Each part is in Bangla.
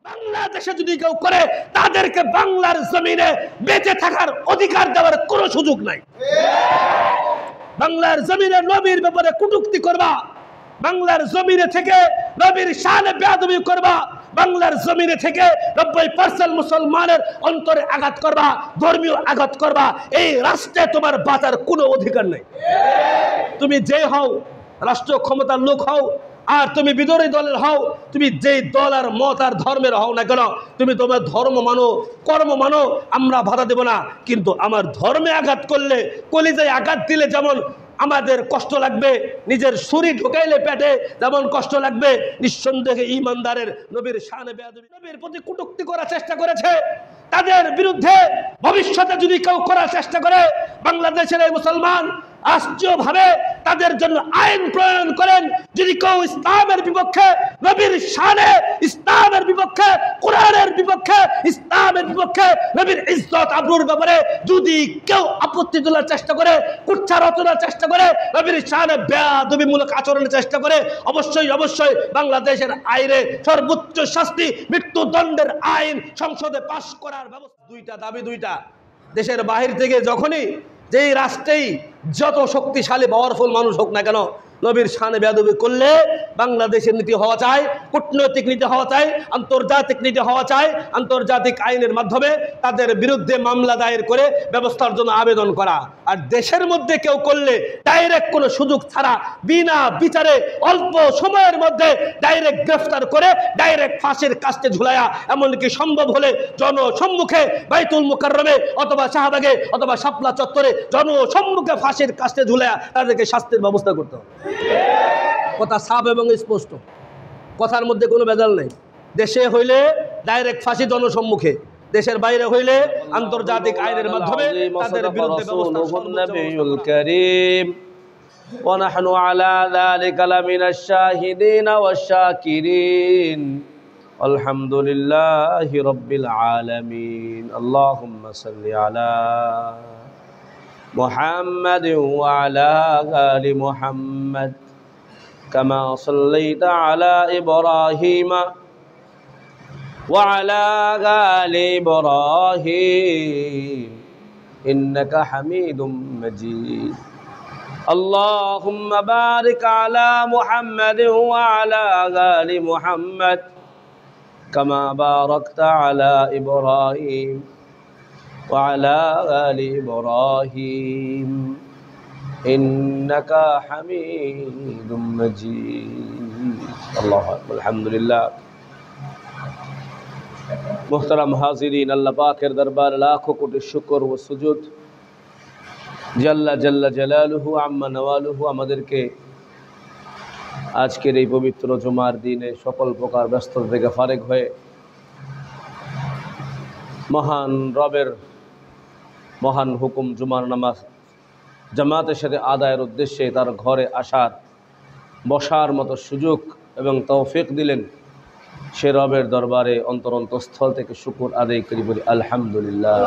বাংলাদেশে যদি কেউ করে তাদেরকে বাংলার জমিনে বেঁচে থাকার অধিকার দেওয়ার কোনো সুযোগ নাই। বাংলার জমিনে নবীর ব্যাপারে কটূক্তি করবা, বাংলার জমিনে থেকে নবীর শানে বেয়াদবি করবা, বাংলার জমিনে থেকে 90% মুসলমানের অন্তরে আঘাত করবা, ধর্মীয় আঘাত করবা, এই রাষ্ট্রে তোমার বাঁচার কোনো অধিকার নেই। তুমি যে হও, রাষ্ট্র ক্ষমতার লোক হও আর তুমি বিরোধী দলের হও, তুমি যেই দল আর মত আর ধর্মের হও না কেন, তুমি তোমার ধর্ম মানো, কর্ম মানো, আমরা বাধা দেব না। কিন্তু আমার ধর্মে আঘাত করলে, কলিজায় আঘাত দিলে যেমন আমাদের কষ্ট লাগবে, নিজের শরীর ঢুকাইলে পেটে যেমন কষ্ট লাগবে, নিঃসন্দেহে ঈমানদারের নবীর শানে বেয়াদবি, নবীর প্রতি কটূক্তি করার চেষ্টা করেছে, তাদের বিরুদ্ধে ভবিষ্যতে যদি কেউ করার চেষ্টা করে, বাংলাদেশের এই মুসলমান রাষ্ট্রীয়ভাবে তাদের জন্য আইন প্রণয়ন করেন। যদি কেউ ইসলামের বিপক্ষে, নবীর শানে, ইসলামের বিপক্ষে, কোরআনের বিপক্ষে, ইসলামের বিপক্ষে, নবীর ইজ্জত আবরুর ব্যাপারে যদি কেউ আপত্তি তোলার চেষ্টা করে, কুচ্ছা রচনার চেষ্টা করে, নবীর শানে বেয়াদবিমূলক আচরণের চেষ্টা করে, অবশ্যই অবশ্যই বাংলাদেশের আইনে সর্বোচ্চ শাস্তি, মৃত্যুদণ্ডের আইন সংসদে পাশ করার ব্যবস্থা। দুইটা দাবি, দুইটা। দেশের বাহির থেকে যখনই যেই রাষ্ট্রেই যত শক্তিশালী পাওয়ারফুল মানুষ হোক না কেন, নবীর শানে বেয়াদবি করলে বাংলাদেশের নীতি হওয়া চাই, কূটনৈতিক নীতি হওয়া চাই, আন্তর্জাতিক নীতি হওয়া চাই, আন্তর্জাতিক আইনের মাধ্যমে তাদের বিরুদ্ধে মামলা দায়ের করে ব্যবস্থার জন্য আবেদন করা। আর দেশের মধ্যে কেউ করলে ডাইরেক্ট কোনো সুযোগ ছাড়া বিনা বিচারে অল্প সময়ের মধ্যে ডাইরেক্ট গ্রেফতার করে ডাইরেক্ট ফাঁসির কাস্টে ঝুলায়া, এমনকি সম্ভব হলে জনসম্মুখে বাইতুল মুকাররমে অথবা শাহবাগে অথবা শাপলা চত্বরে জনসম্মুখে ফাঁসির কাস্টে ঝুলায়া তাদেরকে শাস্তির ব্যবস্থা করতে হবে। কথা সাফ এবং স্পষ্ট, কথার মধ্যে কোনো ভেজাল নেই। দেশে হইলে ডাইরেক্ট ফাঁসি জনসম্মুখে, দেশের বাইরে হইলে আন্তর্জাতিক আইনের মাধ্যমে তাদের বিরুদ্ধে ব্যবস্থা। ونحن على ذلك لمن الشاهدين والشاكرين والحمد لله رب العالمين اللهم صل على محمد وعلى آل محمد كما صليت على إبراهيم وعلى آل إبراهيم إنك حميد مجيد اللهم بارك على محمد وعلى آل محمد كما باركت على إبراهيم وعلى آل إبراهيم إنك حميد مجيد الله أكبر الحمد لله محترم हाज़िरीन, अल्लाह पाकेर दरबार लाखों कोटि शुक्र व सुजूद। জাল্লা জাল্লা জালালুহু আম্মা নওয়ালুহু আমাদেরকে আজকের এই পবিত্র জুমার দিনে সকল প্রকার ব্যস্ততা থেকে ফারেক হয়ে মহান রবের মহান হুকুম জুমার নামাজ জামাতের সাথে আদায়ের উদ্দেশ্যে তার ঘরে আসার বসার মতো সুযোগ এবং তৌফিক দিলেন। সে রবের দরবারে অন্তরন্তস্থল থেকে শুকর আদায় করি, বলি আলহামদুলিল্লাহ।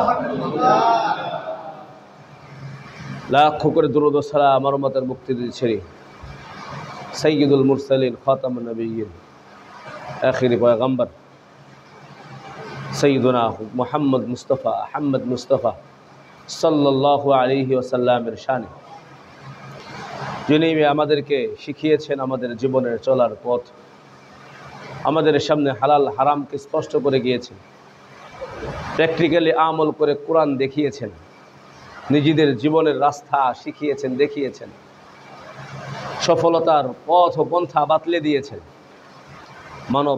লাখো করে দুরূদ ও সালাম আমার উম্মতের মুক্তির ছেড়ে সাইয়্যিদুল মুরসালিন খাতামুন নবিয়্যিন আখিরি পয়গম্বর সাইয়্যিদুনা মুহাম্মদ মুস্তাফা আহমদ মুস্তাফা সাল্লাল্লাহু আলাইহি ওয়াসাল্লামের শানে, যিনি আমাদেরকে শিখিয়েছেন আমাদের জীবনের চলার পথ, আমাদের সামনে হালাল হারামকে স্পষ্ট করে গিয়েছেন, প্র্যাকটিক্যালি আমল করে কোরআন দেখিয়েছেন, নিজেদের জীবনের রাস্তা শিখিয়েছেন, দেখিয়েছেন, সফলতার পথ ও পন্থা বাতলে দিয়েছেন, মানব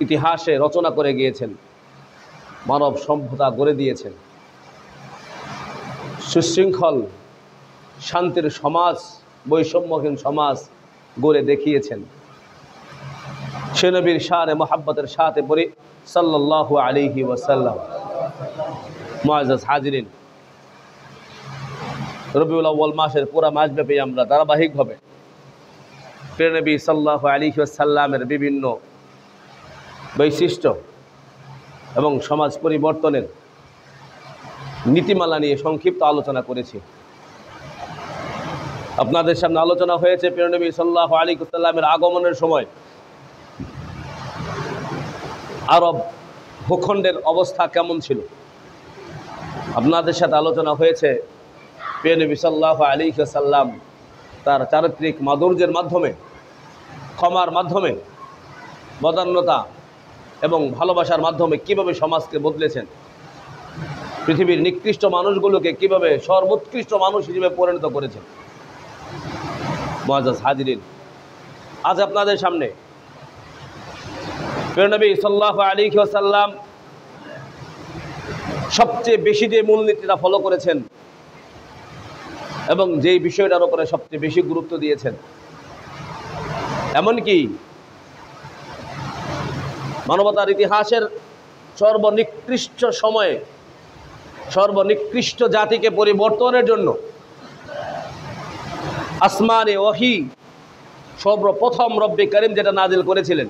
ইতিহাসে রচনা করে গিয়েছেন, মানব সভ্যতা গড়ে দিয়েছেন, সুশৃঙ্খল শান্তির সমাজ, বৈষম্যহীন সমাজ গড়ে দেখিয়েছেন। সে নবীর শানে মোহাব্বতের সাথে পড়ি সাল্লাল্লাহু আলাইহি ওয়াসাল্লাম। মুআজ্জাজ হাজিরিন, রবিউল আউয়াল মাসের পুরা মাসব্যাপী আমরা ধারাবাহিকভাবে প্রিয় নবী সাল্লাল্লাহু আলাইহি ওয়াসাল্লামের বিভিন্ন বৈশিষ্ট্য এবং সমাজ পরিবর্তনের নীতিমালা নিয়ে সংক্ষিপ্ত আলোচনা করেছি। আপনাদের সামনে আলোচনা হয়েছে প্রিয় নবী সাল্লাল্লাহু আলাইহি ওয়াসাল্লামের আগমনের সময় আরব ভূখণ্ডের অবস্থা কেমন ছিল। আপনাদের সাথে আলোচনা হয়েছে প্রিয় নবী সাল্লাল্লাহু আলাইহি ওয়াসাল্লাম তার চারিত্রিক মাধুর্যের মাধ্যমে, ক্ষমার মাধ্যমে, বদান্যতা এবং ভালোবাসার মাধ্যমে কিভাবে সমাজকে বদলেছেন, পৃথিবীর নিকৃষ্ট মানুষগুলোকে কিভাবে সর্বোৎকৃষ্ট মানুষ হিসেবে পরিণত করেছেন। মুআজ্জাজ হাজিরিন, আজ আপনাদের সামনে প্রিয় নবী সাল্লাল্লাহু আলাইহি ওয়াসাল্লাম সবচেয়ে বেশি যে মূলনীতিটা ফলো করেছেন এবং যেই বিষয়টার উপরে সবচেয়ে বেশি গুরুত্ব দিয়েছেন, এমনকি মানবতার ইতিহাসের সর্বনিকৃষ্ট সময়ে সর্বনিকৃষ্ট জাতিকে পরিবর্তনের জন্য আসমানে ওহী সর্বপ্রথম রব্বে কারীম যেটা নাজিল করেছিলেন,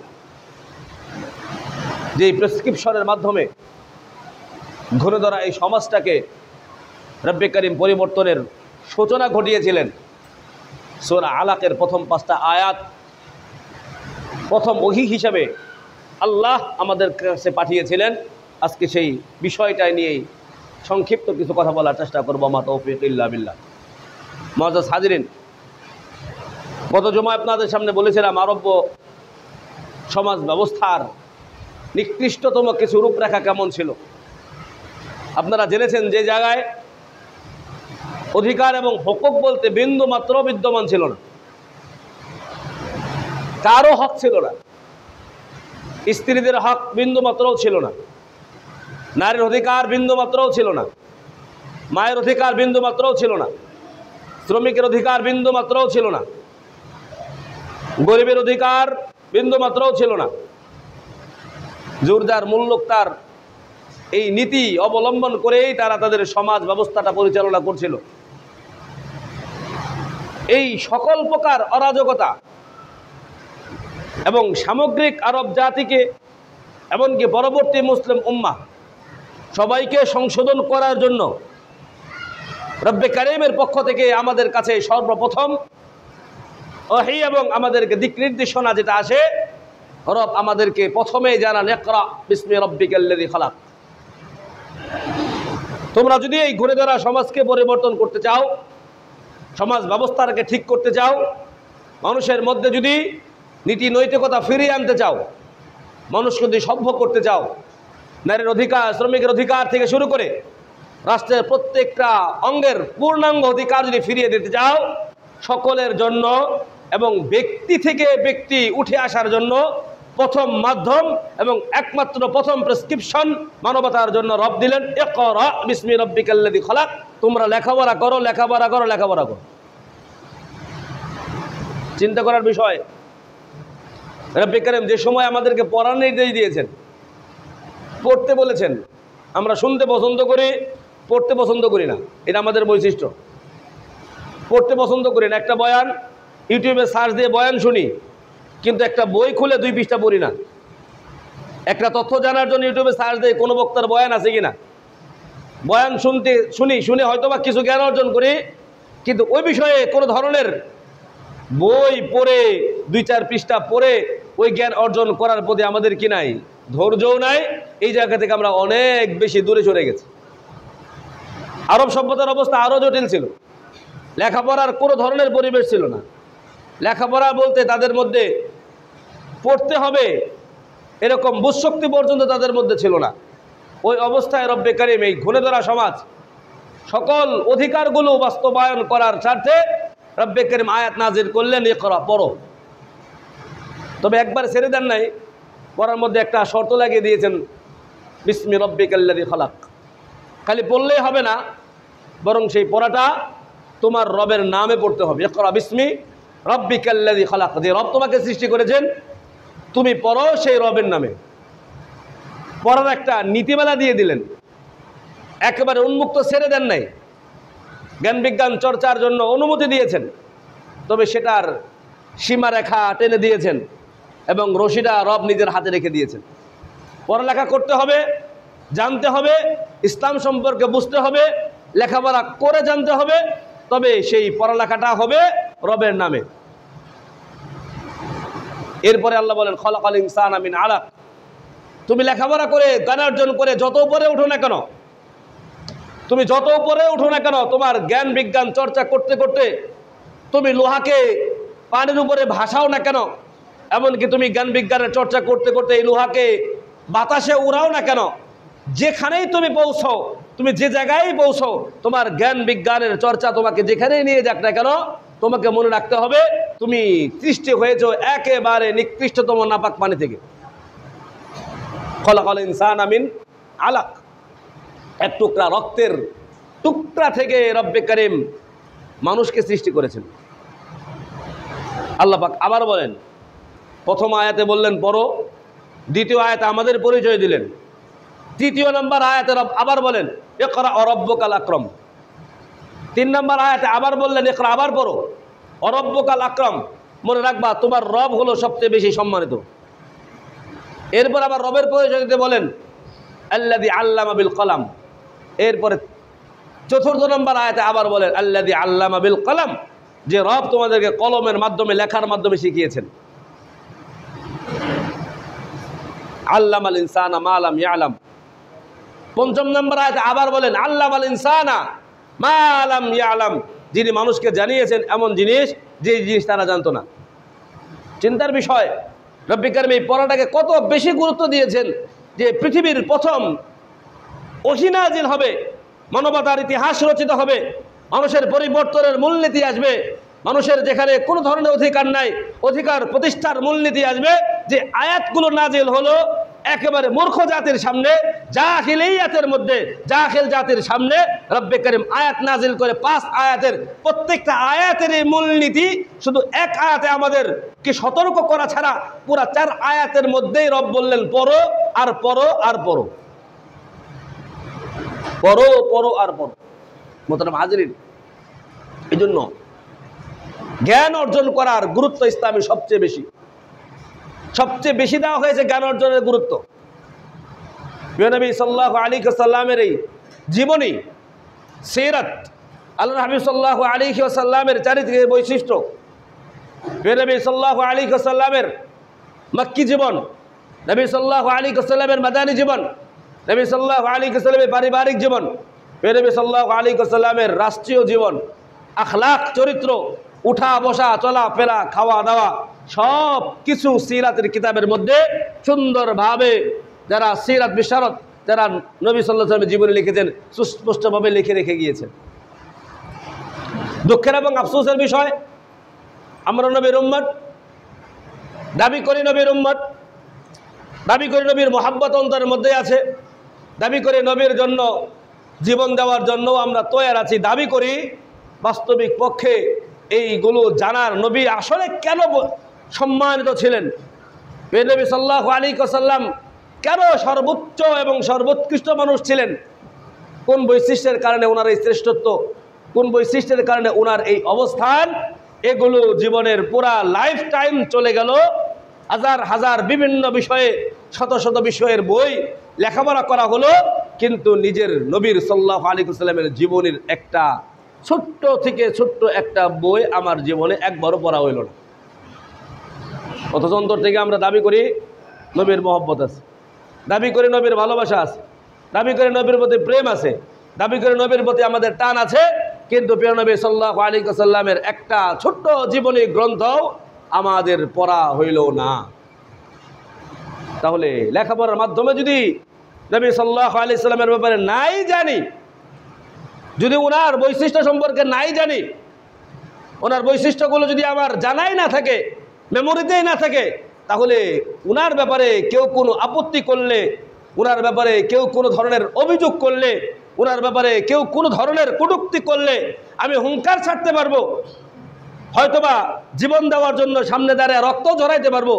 যে প্রেসক্রিপশনের মাধ্যমে ঘুরে ধরা এই সমাজটাকে রব্বে কারীম পরিবর্তনের সূচনা ঘটিয়েছিলেন, সূরা আলাকের প্রথম 5টা আয়াত প্রথম ওহী হিসাবে আল্লাহ আমাদের কাছে পাঠিয়েছিলেন। আজকে সেই বিষয়টাই নিয়েই সংক্ষিপ্ত কিছু কথা বলার চেষ্টা করবো। মা তৌফিক ইল্লা বিল্লাহ। মুআজ্জাজ হাজিরিন, গত জুমায় আপনাদের সামনে বলেছিলাম আরব্য সমাজ ব্যবস্থার নিকৃষ্টতম কিছু রূপরেখা কেমন ছিল। আপনারা জেনেছেন যে জায়গায় অধিকার এবং হকুক বলতে বিন্দু মাত্র বিদ্যমান ছিল না, কারো হক ছিল না, স্ত্রীদের হক বিন্দু মাত্রও ছিল না, নারীর অধিকার বিন্দু মাত্রও ছিল না, মায়ের অধিকার বিন্দু মাত্রও ছিল না, শ্রমিকের অধিকার বিন্দু মাত্রও ছিল না, গরিবের অধিকার বিন্দু মাত্রও ছিল না। জোরদার মূল্যক তার এই নীতি অবলম্বন করেই তারা তাদের সমাজ ব্যবস্থাটা পরিচালনা করছিল। এই সকল প্রকার অরাজকতা এবং সামগ্রিক আরব জাতিকে, এমনকি পরবর্তী মুসলিম উম্মাহ সবাইকে সংশোধন করার জন্য রব্বে কারীমের পক্ষ থেকে আমাদের কাছে সর্বপ্রথম ওহী এবং আমাদেরকে দিক নির্দেশনা যেটা আসে, রব আমাদেরকে প্রথমে জানান ইকরা বিসমি রাব্বিকাল্লাযী খালাক। তোমরা যদি এই ঘুরে ধরা সমাজকে পরিবর্তন করতে চাও, সমাজ ব্যবস্থাটাকে ঠিক করতে চাও, মানুষের মধ্যে যদি নীতি নৈতিকতা ফিরিয়ে আনতে চাও, মানুষকে যদি সভ্য করতে চাও, নারীর অধিকার, শ্রমিকের অধিকার থেকে শুরু করে রাষ্ট্রের প্রত্যেকটা অঙ্গের পূর্ণাঙ্গ অধিকার যদি ফিরিয়ে দিতে চাও, সকলের জন্য এবং ব্যক্তি থেকে ব্যক্তি উঠে আসার জন্য প্রথম মাধ্যম এবং একমাত্র প্রথম প্রেসক্রিপশন মানবতার জন্য রব দিলেন ইকরা বিসমি রাব্বিকাল্লাযী খালাক। তোমরা লেখাপড়া করো, লেখাপড়া করো, লেখাপড়া করো। চিন্তা করার বিষয়, রব্বে কারীম যে সময় আমাদেরকে পড়ার নির্দেশ দিয়েছেন, পড়তে বলেছেন, আমরা শুনতে পছন্দ করি, পড়তে পছন্দ করি না। এটা আমাদের বৈশিষ্ট্য। পড়তে পছন্দ করি না, একটা বয়ান ইউটিউবে সার্চ দিয়ে বয়ান শুনি, কিন্তু একটা বই খুলে 2 পৃষ্ঠা পড়ি না। একটা তথ্য জানার জন্য ইউটিউবে সার্চ দিয়ে কোনো বক্তার বয়ান আছে কিনা, বয়ান শুনে হয়তোবা কিছু জ্ঞান অর্জন করি, কিন্তু ওই বিষয়ে কোনো ধরনের বই পড়ে 2-4 পৃষ্ঠা পড়ে ওই জ্ঞান অর্জন করার প্রতি আমাদের কি নাই, ধৈর্যও নাই। এই জায়গা থেকে আমরা অনেক বেশি দূরে সরে গেছি। আরব সভ্যতার অবস্থা আরও জটিল ছিল। লেখাপড়ার কোনো ধরনের পরিবেশ ছিল না। লেখাপড়া বলতে তাদের মধ্যে পড়তে হবে এরকম বুঝশক্তি পর্যন্ত তাদের মধ্যে ছিল না। ওই অবস্থায় রব্বে কারীম এই ঘুরে ধরা সমাজ সকল অধিকারগুলো বাস্তবায়ন করার স্বার্থে রব্বে কারীম আয়াত নাজিল করলেন ইকরা, পড়ো। তবে একবার ছেড়ে দেন নাই, পড়ার মধ্যে একটা শর্ত লাগিয়ে দিয়েছেন বিসমি রাব্বিকাল্লাযী খালাক। খালি পড়লেই হবে না, বরং সেই পড়াটা তোমার রবের নামে পড়তে হবে। ইকরা বিসমি রাব্বিকাল্লাযী খালাক, যে রব তোমাকে সৃষ্টি করেছেন তুমি পড়ো সেই রবের নামে। পড়ার একটা নীতিমালা দিয়ে দিলেন, একেবারে উন্মুক্ত ছেড়ে দেন নাই। জ্ঞান বিজ্ঞান চর্চার জন্য অনুমতি দিয়েছেন, তবে সেটার সীমারেখা টেনে দিয়েছেন এবং রশিটা রব নিজের হাতে রেখে দিয়েছেন। পড়ালেখা করতে হবে, জানতে হবে, ইসলাম সম্পর্কে বুঝতে হবে, লেখাপড়া করে জানতে হবে, তবে সেই পড়ালেখাটা হবে রবের নামে। এরপরে আল্লাহ বলেন খলাকাল ইনসানা মিন আলাক, তুমি লেখাপড়া করে জ্ঞান অর্জন করে যত উপরে উঠো না কেন, তুমি যত উপরে উঠো না কেন, তোমার জ্ঞান বিজ্ঞান চর্চা করতে করতে তুমি লোহাকে পানির উপরে ভাসাও না কেন, এমনকি তুমি জ্ঞান বিজ্ঞানের চর্চা করতে করতে এই লোহাকে বাতাসে উড়াও না কেন, যেখানেই তুমি পৌঁছাও, তুমি যে জায়গায় পৌঁছাও, তোমার জ্ঞান বিজ্ঞানের চর্চা তোমাকে যেখানেই নিয়ে যাক না কেন, তোমাকে মনে রাখতে হবে তুমি সৃষ্টি হয়েছো একেবারে নিকৃষ্টতম নাপাক পানি থেকে। খলাকাল ইনসান মিন আলাক, এক টুকরা রক্তের টুকরা থেকে রব্বে কারিম মানুষকে সৃষ্টি করেছেন। আল্লাহ পাক আবার বলেন, প্রথম আয়াতে বললেন পড়ো, দ্বিতীয় আয়াতে আমাদের পরিচয় দিলেন, তৃতীয় নম্বর আয়াতে আবার বলেন ইকরা রব্বুকাল আকরাম, 3 নম্বর আয়াতে আবার বললেন ইকরা, আবার পড়ো রব্বুকাল আকরাম। মনে রাখবা তোমার রব হলো সবচেয়ে বেশি সম্মানিত। এরপর আবার রবের পরিচয় দিতে বলেন আল্লাযী আল্লামা বিল কলাম। এরপরে 4র্থ নম্বর আয়াতে আবার বলেন আল্লাযী আল্লামা বিল কলাম, যে রব তোমাদেরকে কলমের মাধ্যমে লেখার মাধ্যমে শিখিয়েছেন। আল্লামাল ইনসানা মা লাম ইয়ালাম। 5ম নম্বর আয়াতে আবার বলেন আল্লামাল ইনসানা মা লাম ইয়ালাম, যিনি মানুষকে জানিয়েছেন এমন জিনিস যে জিনিস তারা জানতো না। চিন্তার বিষয়, রব্বি কারিম এই পড়াটাকে কত বেশি গুরুত্ব দিয়েছেন যে পৃথিবীর প্রথম ওহী নাজিল হবে, মানবতার ইতিহাস রচিত হবে, মানুষের পরিবর্তনের মূলনীতি আসবে, মানুষের যেখানে কোনো ধরনের অধিকার নাই অধিকার প্রতিষ্ঠার মূলনীতি আসবে। যে আয়াতগুলো নাজিল হলো একেবারে মূর্খ জাতির সামনে, জাহিলিয়াতের মধ্যে জাহিল জাতির সামনে রব্বে কারিম আয়াত নাজিল করে 5 আয়াতের প্রত্যেকটা আয়াতের এই মূলনীতি শুধু এক আয়াতে আমাদের কি সতর্ক করা ছাড়া পুরা 4 আয়াতের মধ্যেই রব বললেন পড়ো আর পড়ো আর পড়ো, পড়ো পড়ো আর পড়ো। মোহতারাম হাজিরিন, এই জন্য জ্ঞান অর্জন করার গুরুত্ব ইসলামে সবচেয়ে বেশি দেওয়া হয়েছে জ্ঞান অর্জনের গুরুত্ব। প্রিয় নবী সাল্লাল্লাহু আলাইহি ওয়াসাল্লামের এই জীবনী সিরাত, আল্লাহর হাবিব সাল্লাল্লাহু আলাইহি ওয়াসাল্লামের চারিত্রিক বৈশিষ্ট্য, প্রিয় নবী সাল্লাল্লাহু আলাইহি ওয়াসাল্লামের মক্কি জীবন, নবী সাল্লাল্লাহু আলাইহি ওয়াসাল্লামের মাদানী জীবন, নবী সাল্লাল্লাহু আলাইহি ওয়াসাল্লামের পারিবারিক জীবন, প্রিয় নবী সাল্লাল্লাহু আলাইহি ওয়াসাল্লামের রাষ্ট্রীয় জীবন, আখলাক চরিত্র, উঠা বসা চলা ফেরা খাওয়া দাওয়া সব কিছু সিরাতের কিতাবের মধ্যে সুন্দরভাবে যারা সিরাত বিশারদ, যারা নবী সাল্লাল্লাহু আলাইহি ওয়াসাল্লামের জীবনী লিখেছেন সুস্পষ্টভাবে লিখে রেখে গিয়েছেন। দুঃখের এবং আফসোসের বিষয়, আমরা নবীর উম্মত, দাবি করি নবীর উম্মত, দাবি করি নবীর মহাব্বত অন্তরের মধ্যে আছে, দাবি করি নবীর জন্য জীবন দেওয়ার জন্য আমরা তৈয়ার আছি, দাবি করি বাস্তবিক পক্ষে এইগুলো জানার নবী আসলে কেন সম্মানিত ছিলেন, নবী সাল্লাল্লাহু আলাইহি ওয়াসাল্লাম কেন সর্বোচ্চ এবং সর্বোৎকৃষ্ট মানুষ ছিলেন, কোন বৈশিষ্ট্যের কারণে ওনার এই শ্রেষ্ঠত্ব, কোন বৈশিষ্ট্যের কারণে ওনার এই অবস্থান, এগুলো জীবনের পুরা লাইফ টাইম চলে গেল হাজার হাজার বিভিন্ন বিষয়ে, শত শত বিষয়ের বই লেখাপড়া করা হলো, কিন্তু নিজের নবীর সাল্লাল্লাহু আলাইহি ওয়াসাল্লামের জীবনের একটা ছোট্ট থেকে ছোট্ট একটা বই আমার জীবনে একবারও পড়া হইল না। অথচ অন্তর থেকে আমরা দাবি করি নবীর মহব্বত আছে, দাবি করি নবীর ভালোবাসা আছে, দাবি করি নবীর প্রতি প্রেম আছে, দাবি করি নবীর প্রতি আমাদের টান আছে, কিন্তু প্রিয় নবী সাল্লাল্লাহু আলাইহি ওয়াসাল্লামের একটা ছোট্ট জীবনী গ্রন্থ আমাদের পড়া হইল না। তাহলে লেখাপড়ার মাধ্যমে যদি নবী সাল্লাল্লাহু আলাইহি ওয়াসাল্লামের ব্যাপারে নাই জানি, যদি ওনার বৈশিষ্ট্য সম্পর্কে নাই জানি, ওনার বৈশিষ্ট্যগুলো যদি আমার জানাই না থাকে, মেমোরিতেই না থাকে, তাহলে ওনার ব্যাপারে কেউ কোনো আপত্তি করলে, ওনার ব্যাপারে কেউ কোনো ধরনের অভিযোগ করলে, ওনার ব্যাপারে কেউ কোনো ধরনের কটূক্তি করলে আমি হুঙ্কার ছাড়তে পারবো, হয়তোবা জীবন দেওয়ার জন্য সামনে দাঁড়িয়ে রক্ত ঝরাইতে পারবো,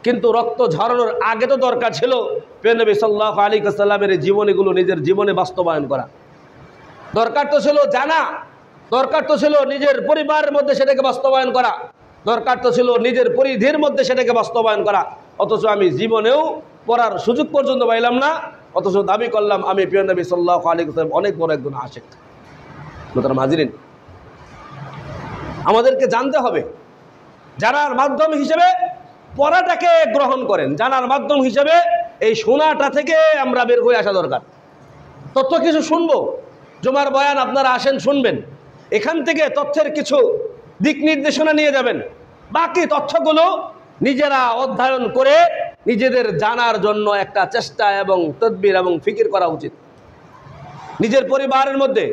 কিন্তু রক্ত ঝরানোর আগে তো দরকার ছিল প্রিয় নবী সাল্লাল্লাহু আলাইহি ওয়াসাল্লামের জীবনীগুলো নিজের জীবনে বাস্তবায়ন করা, দরকার তো ছিল জানা, দরকার তো ছিল নিজের পরিবারের মধ্যে সেটাকে বাস্তবায়ন করা, দরকার তো ছিল নিজের পরিধির মধ্যে সেটাকে বাস্তবায়ন করা। অথচ আমি জীবনেও পড়ার সুযোগ পর্যন্ত পাইলাম না, অথচ দাবি করলাম আমি প্রিয় নবী সাল্লাল্লাহু আলাইহি ওয়াসাল্লাম অনেক বড় একজন আশিক। মোহতারাম হাজিরিন, আমাদেরকে জানতে হবে, জানার মাধ্যম হিসেবে পড়াটাকে গ্রহণ করেন, জানার মাধ্যম হিসেবে এই শোনাটা থেকে আমরা বের হয়ে আসা দরকার। তথ্য কিছু শুনবো, জুমার বয়ান আপনারা আসেন শুনবেন, এখান থেকে তথ্যের কিছু দিক নির্দেশনা নিয়ে যাবেন, বাকি তথ্যগুলো নিজেরা অধ্যয়ন করে নিজেদের জানার জন্য একটা চেষ্টা এবং তদবির এবং ফিকির করা উচিত। নিজের পরিবারের মধ্যে,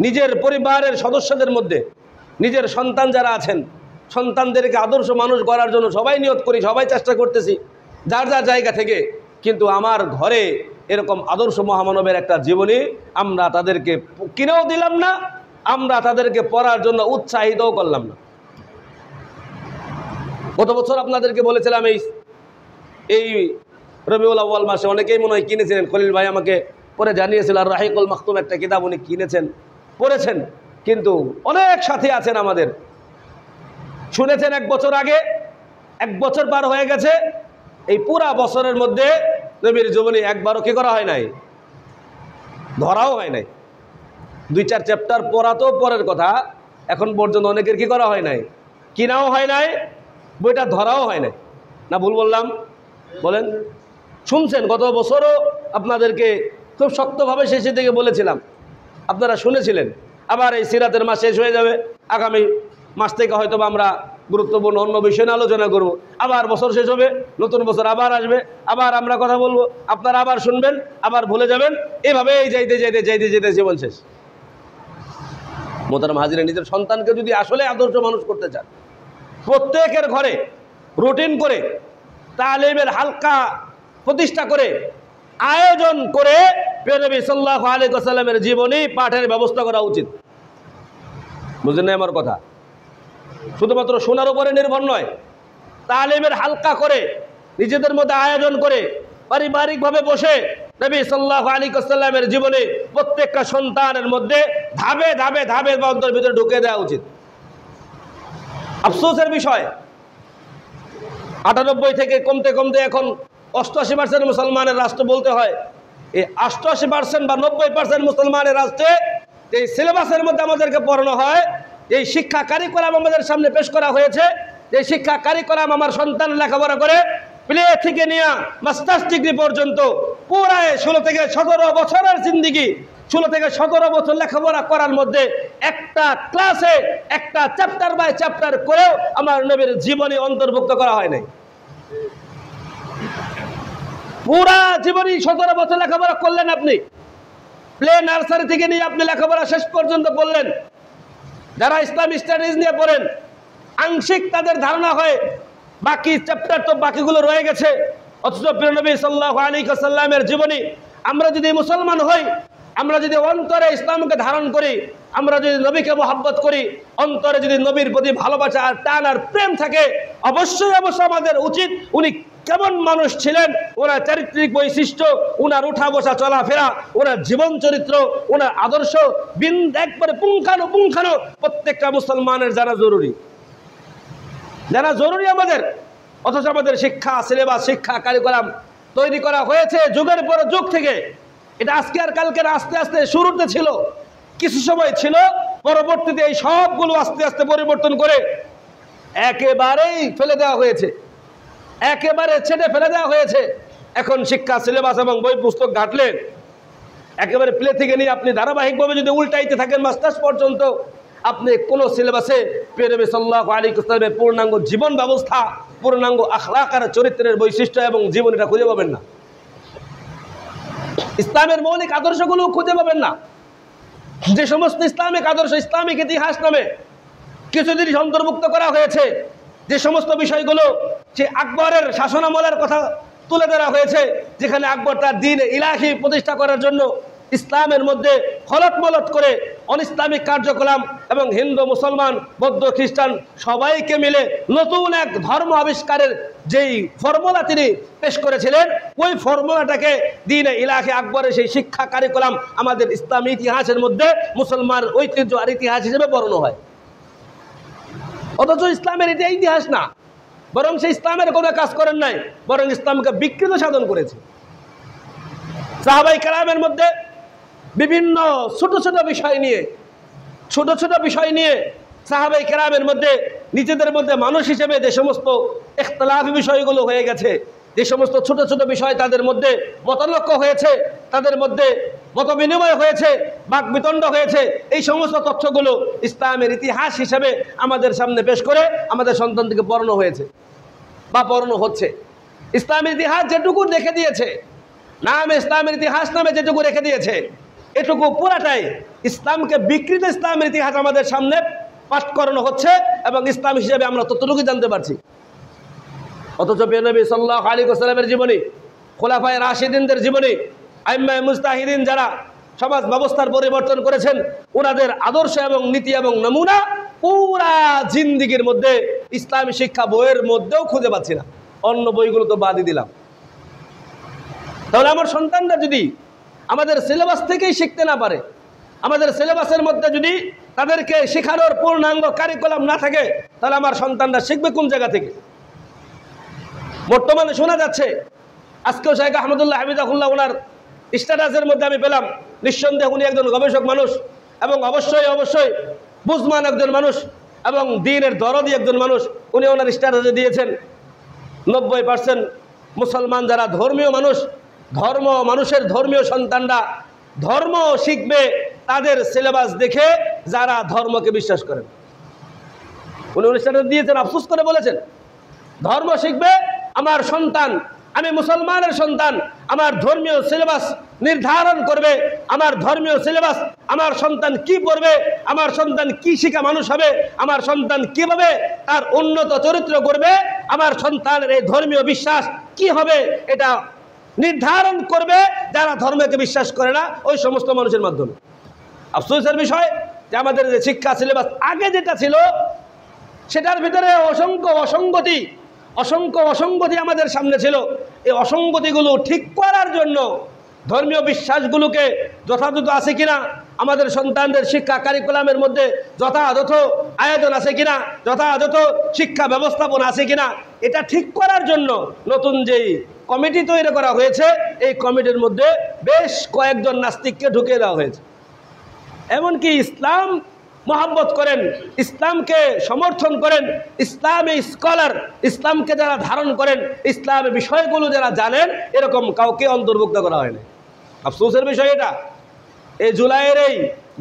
নিজের পরিবারের সদস্যদের মধ্যে, নিজের সন্তান যারা আছেন, সন্তানদেরকে আদর্শ মানুষ গড়ার জন্য সবাই নিয়ত করি, সবাই চেষ্টা করতেছি যার যার জায়গা থেকে, কিন্তু আমার ঘরে এরকম আদর্শ মহামানবের একটা জীবনী আমরা তাদেরকে কিনেও দিলাম না, আমরা তাদেরকে পড়ার জন্য উৎসাহিতও করলাম না। গত বছর আপনাদেরকে বলেছিলাম এই রবিউল আউয়াল মাসে অনেকেই মনে হয় কিনেছিলেন, খলিল ভাই আমাকে পরে জানিয়েছিল, আর রাহিকুল মাখতুম একটা কিতাব উনি কিনেছেন, পড়েছেন, কিন্তু অনেক সাথী আছেন আমাদের শুনেছেন 1 বছর আগে, 1 বছর পার হয়ে গেছে, এই পুরা বছরের মধ্যে নবীর জীবনী একবারও কি করা হয় নাই, ধরাও হয় নাই। 2-4 চ্যাপ্টার পড়া তো পরের কথা, এখন পর্যন্ত অনেকের কি করা হয় নাই, কিনাও হয় নাই, বইটা ধরাও হয় নাই। না ভুল বললাম? বলেন। শুনছেন, গত বছরও আপনাদেরকে খুব শক্তভাবে শেষের দিকে বলেছিলাম, আপনারা শুনেছিলেন। আবার এই সিরাতের মাস শেষ হয়ে যাবে, আগামী মাস থেকে হয়তো আমরা গুরুত্বপূর্ণ অন্য বিষয় নিয়ে আলোচনা করব, আবার বছর শেষ হবে, নতুন বছর আবার আসবে, আবার আমরা কথা বলবো, আপনারা আবার শুনবেন, আবার ভুলে যাবেন, এভাবেই যাইতে যাইতে যাইতে যেতে জীবন শেষ। মোহতারাম হাজিরা, নিজের সন্তানকে যদি আসলে আদর্শ মানুষ করতে চান, প্রত্যেকের ঘরে রুটিন করে তালিমের হালকা প্রতিষ্ঠা করে আয়োজন করে প্রিয় নবী সাল্লাল্লাহু আলাইহি ওয়াসাল্লামের জীবনী পাঠের ব্যবস্থা করা উচিত। বুঝলেন না আমার কথা? শুধুমাত্র শোনার উপরে নির্ভর নয়, তালিমের হালকা করে নিজেদের মধ্যে আয়োজন করে পারিবারিকভাবে বসে নবী সাল্লাল্লাহু আলাইহি ওয়াসাল্লামের জীবনে প্রত্যেকটা সন্তানের মধ্যে ধাপে ধাপে ধাপে অন্তর ভিতরে ঢুকে দেওয়া উচিত। আফসোসের বিষয়, 98 থেকে কমতে কমতে এখন 88% মুসলমানের রাষ্ট্র বলতে হয়। এই 88% বা 90% মুসলমানের রাষ্ট্রে এই সিলেবাসের মধ্যে আমাদেরকে পড়ানো হয়, এই শিক্ষা কারিকুলাম আমাদের সামনে পেশ করা হয়েছে, এই শিক্ষা কারিকুলাম আমার সন্তান লেখাপড়া করে প্লে থেকে নিয়ে মাস্টার্স ডিগ্রি পর্যন্ত পুরায় 16 থেকে 17 বছরের জিন্দিগি, 16 থেকে 17 বছর লেখাপড়া করার মধ্যে একটা ক্লাসে একটা চ্যাপ্টার বাই চ্যাপ্টার করেও আমার নবীর জীবনী অন্তর্ভুক্ত করা হয় নাই। পুরা জীবনী 17 বছর লেখাপড়া করলেন আপনি, প্লে নার্সারি থেকে নিয়ে আপনি লেখাপড়া শেষ পর্যন্ত করলেন। যারা ইসলাম স্টাডিজ নিয়ে পড়েন, আংশিক তাদের ধারণা হয় বাকি চ্যাপ্টার তো বাকিগুলো রয়ে গেছে, অথচ প্রিয় নবী সাল্লাল্লাহু আলাইহি ওয়াসাল্লামের জীবনী আমরা যদি মুসলমান হই, আমরা যদি অন্তরে ইসলামকে ধারণ করি, আমরা যদি নবীকে মহব্বত করি, অন্তরে যদি নবীর প্রতি ভালোবাসা আর টান আর প্রেম থাকে, অবশ্যই আমাদের উচিত উনি কেমন মানুষ ছিলেন, ওনার চারিত্রিক বৈশিষ্ট্য, ওনার উঠা বসা চলাফেরা, ওনার জীবন চরিত্র, ওনার আদর্শ একবারে পুঙ্খানো প্রত্যেকটা মুসলমানের জানা জরুরি আমাদের। অথচ আমাদের শিক্ষা সিলেবাস, শিক্ষা কারিকুলাম তৈরি করা হয়েছে যুগের পর যুগ থেকে। এটা আজকে আর কালকে আস্তে আস্তে শুরুতে ছিল, কিছু সময় ছিল, পরবর্তীতে এই সবগুলো আস্তে আস্তে পরিবর্তন করে একেবারেই ফেলে দেওয়া হয়েছে, একেবারে ছেড়ে ফেলে দেওয়া হয়েছে। এখন শিক্ষা সিলেবাস এবং বই পুস্তক ঘাটলে একেবারে প্লে থেকে নিয়ে আপনি ধারাবাহিকভাবে যদি উল্টাইতে থাকেন মাস্টার্স পর্যন্ত, আপনি কোন সিলেবাসে প্রিয় নবী সাল্লাল্লাহু আলাইহি ওয়াসাল্লামের পূর্ণাঙ্গ জীবন ব্যবস্থা, পূর্ণাঙ্গ আখলাক আর চরিত্রের বৈশিষ্ট্য এবং জীবনীটা খুঁজে পাবেন না। ইসলামের মৌলিক আদর্শগুলো খুঁজে পাবেন না। যে সমস্ত ইসলামিক আদর্শ, ইসলামিক ইতিহাস নামে কিছু জিনিস অন্তর্ভুক্ত করা হয়েছে, যে সমস্ত বিষয়গুলো যে আকবরের শাসনামলের কথা তুলে ধরা হয়েছে, যেখানে আকবর তার দ্বীন ইলাহি প্রতিষ্ঠা করার জন্য ইসলামের মধ্যে খলতমলত করে অনিসলামিক কার্যকলাপ এবং হিন্দু মুসলমান বৌদ্ধ খ্রিস্টান সবাইকে মিলে নতুন এক ধর্ম আবিষ্কারের যেই ফর্মুলা তিনি পেশ করেছিলেন, ওই ফর্মুলাটাকে দ্বীন ইলাহি আকবরের সেই শিক্ষা কারিকুলাম আমাদের ইসলামী ইতিহাসের মধ্যে মুসলমান ঐতিহ্য আর ইতিহাস হিসেবে বর্ণনা হয়। অথচ ইসলামের এটা ইতিহাস না, বরং সে ইসলামের কোনো কাজ করেন নাই, বরং ইসলামকে বিকৃত সাধন করেছে। সাহাবায়ে কেরামের মধ্যে বিভিন্ন ছোট ছোট বিষয় নিয়ে সাহাবায়ে কেরামের মধ্যে নিজেদের মধ্যে মানুষ হিসেবে যে সমস্ত ইখতিলাফি বিষয়গুলো হয়ে গেছে, যে সমস্ত ছোট ছোট বিষয় তাদের মধ্যে মতানৈক্য হয়েছে, তাদের মধ্যে মত বিনিময় হয়েছে, বাকবিতণ্ড হয়েছে, এই সমস্ত তথ্যগুলো ইসলামের ইতিহাস হিসেবে আমাদের সামনে পেশ করে আমাদের সন্তানদেরকে পড়ানো হয়েছে বা পড়ানো হচ্ছে। ইসলামের ইতিহাস যেটুকু রেখে দিয়েছে, নাম ইসলামের ইতিহাস নামে যেটুকু রেখে দিয়েছে, এটুকু পুরাটাই ইসলামকে বিকৃত ইসলামের ইতিহাস আমাদের সামনে পাঠ করানো হচ্ছে এবং ইসলাম হিসেবে আমরা ততটুকু জানতে পারছি। অথচ প্রিয় নবী সাল্লাল্লাহু আলাইহি ওয়াসাল্লামের জীবনী, খোলাফায়ে রাশিদিনদের জীবনী, আইম্মায়ে মুজতাহিদিন যারা সমাজ ব্যবস্থার পরিবর্তন করেছেন, ওনাদের আদর্শ এবং নীতি এবং নমুনা পুরা জিন্দিগির মধ্যে ইসলামী শিক্ষা বইয়ের মধ্যেও খুঁজে পাচ্ছি না, অন্য বইগুলো তো বাদই দিলাম। তাহলে আমার সন্তানরা যদি আমাদের সিলেবাস থেকেই শিখতে না পারে, আমাদের সিলেবাসের মধ্যে যদি তাদেরকে শেখানোর পূর্ণাঙ্গ কারিকুলাম না থাকে, তাহলে আমার সন্তানরা শিখবে কোন জায়গা থেকে? বর্তমানে শোনা যাচ্ছে, আজকেও শেখ আহমদুল্লাহ হামিদাহুল্লাহ ওনার স্ট্যাটাসের মধ্যে আমি পেলাম, নিঃসন্দেহে উনি একজন গবেষক মানুষ এবং অবশ্যই বুঝমান একজন মানুষ এবং দ্বীনের দরদি একজন মানুষ। উনি ওনার স্ট্যাটাসে দিয়েছেন 90% মুসলমান যারা ধর্মীয় মানুষ, মানুষের ধর্মীয় সন্তানরা ধর্ম শিখবে তাদের সিলেবাস দেখে যারা ধর্মকে বিশ্বাস করেন। উনি স্ট্যাটাস দিয়েছেন, আফসোস করে বলেছেন, ধর্ম শিখবে আমার সন্তান, আমি মুসলমানের সন্তান, আমার ধর্মীয় সিলেবাস নির্ধারণ করবে, আমার ধর্মীয় সিলেবাস আমার সন্তান কি পড়বে, আমার সন্তান কি শিখা মানুষ হবে, আমার সন্তান কিভাবে তার উন্নত চরিত্র করবে, আমার সন্তানের এই ধর্মীয় বিশ্বাস কি হবে, এটা নির্ধারণ করবে যারা ধর্মকে বিশ্বাস করে না ওই সমস্ত মানুষের মাধ্যমে। আফসোসের বিষয় যে আমাদের যে শিক্ষা সিলেবাস আগে যেটা ছিল সেটার ভিতরে অসংখ্য অসঙ্গতি আমাদের সামনে ছিল। এই অসঙ্গতিগুলো ঠিক করার জন্য ধর্মীয় বিশ্বাসগুলোকে যথাযথ আছে কিনা, আমাদের সন্তানদের শিক্ষা কারিকুলামের মধ্যে যথাযথ আয়োজন আছে কিনা, যথাযথ শিক্ষা ব্যবস্থাপনা আছে কিনা, এটা ঠিক করার জন্য নতুন যেই কমিটি তৈরি করা হয়েছে, এই কমিটির মধ্যে বেশ কয়েকজন নাস্তিককে ঢুকিয়ে দেওয়া হয়েছে। এমনকি ইসলাম মহাব্বত করেন, ইসলামকে সমর্থন করেন, ইসলামী স্কলার, ইসলামকে যারা ধারণ করেন, ইসলামের বিষয়গুলো যারা জানেন, এরকম কাউকে অন্তর্ভুক্ত করা হয়নি। আফসোসের বিষয় এটা। এই জুলাইয়ের এই